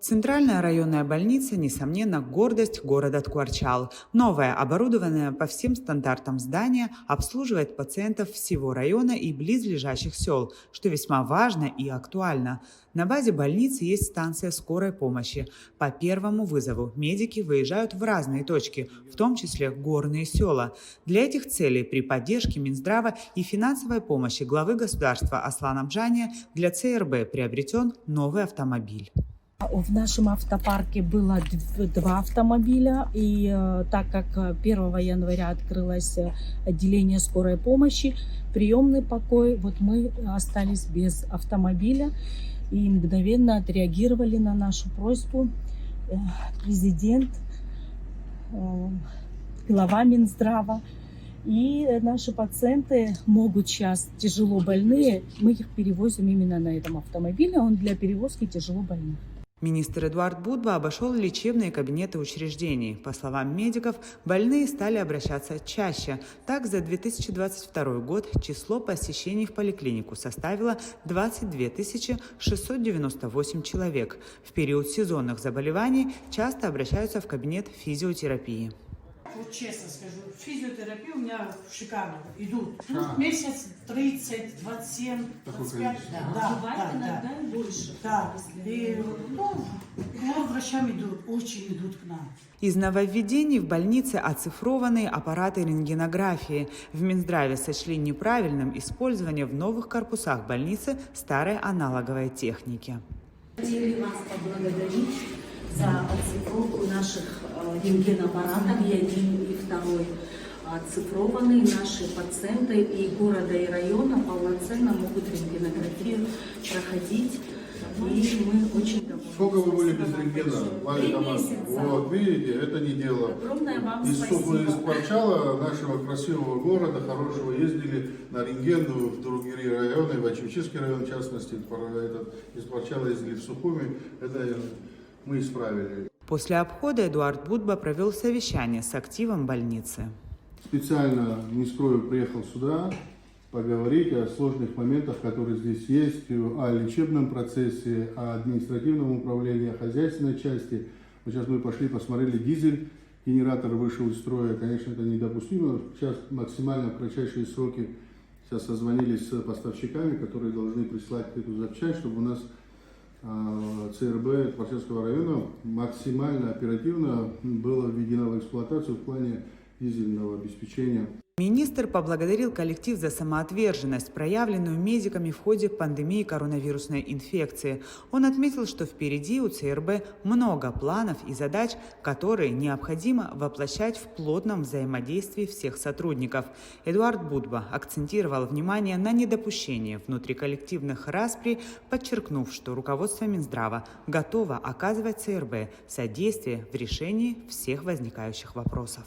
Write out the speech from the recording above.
Центральная районная больница, несомненно, гордость города Ткварчал. Новое, оборудованное по всем стандартам здание, обслуживает пациентов всего района и близлежащих сел, что весьма важно и актуально. На базе больницы есть станция скорой помощи. По первому вызову медики выезжают в разные точки, в том числе горные села. Для этих целей при поддержке Минздрава и финансовой помощи главы государства Аслана Бжания для ЦРБ приобретен новый автомобиль. В нашем автопарке было два автомобиля, и так как 1 января открылось отделение скорой помощи, приемный покой, вот мы остались без автомобиля и мгновенно отреагировали на нашу просьбу. Президент, глава Минздрава. И наши пациенты могут сейчас тяжело больные, мы их перевозим именно на этом автомобиле, он для перевозки тяжело больных. Министр Эдуард Будба обошел лечебные кабинеты учреждений. По словам медиков, больные стали обращаться чаще. Так, за 2022 год число посещений в поликлинику составило 22 698 человек. В период сезонных заболеваний часто обращаются в кабинет физиотерапии. Вот честно скажу, физиотерапия у меня шикарно идут. Месяц 30, 27, 25. Бывает иногда и больше. Да. И, к врачам очень идут к нам. Из нововведений в больнице оцифрованные аппараты рентгенографии. В Минздраве сочли неправильным использование в новых корпусах больницы старой аналоговой техники. Хотели вас поблагодарить за оцифровку наших рентгенаппаратов, и один, и второй оцифрованные. Наши пациенты и города, и района полноценно могут рентгенографию проходить, и мы очень довольны. Сколько вы были без рентгена? 3 месяца. Вот, видите, это не дело. Огромное вам Из спасибо. Ткварчала, нашего красивого города, хорошего, ездили на рентген в другие районы, в Ачевчинский район, в частности, из Ткварчала ездили в Сухуми. Это мы исправили. После обхода Эдуард Будба провел совещание с активом больницы. Специально, не скрою, приехал сюда поговорить о сложных моментах, которые здесь есть, о лечебном процессе, о административном управлении, о хозяйственной части. Вот сейчас мы пошли, посмотрели дизель, генератор вышел из строя, конечно, это недопустимо. Сейчас максимально в кратчайшие сроки сейчас созвонились с поставщиками, которые должны прислать эту запчасть, чтобы у нас ЦРБ Ткварчальского района максимально оперативно было введено в эксплуатацию в плане дизельного обеспечения. Министр поблагодарил коллектив за самоотверженность, проявленную медиками в ходе пандемии коронавирусной инфекции. Он отметил, что впереди у ЦРБ много планов и задач, которые необходимо воплощать в плотном взаимодействии всех сотрудников. Эдуард Будба акцентировал внимание на недопущении внутриколлективных распри, подчеркнув, что руководство Минздрава готово оказывать ЦРБ содействие в решении всех возникающих вопросов.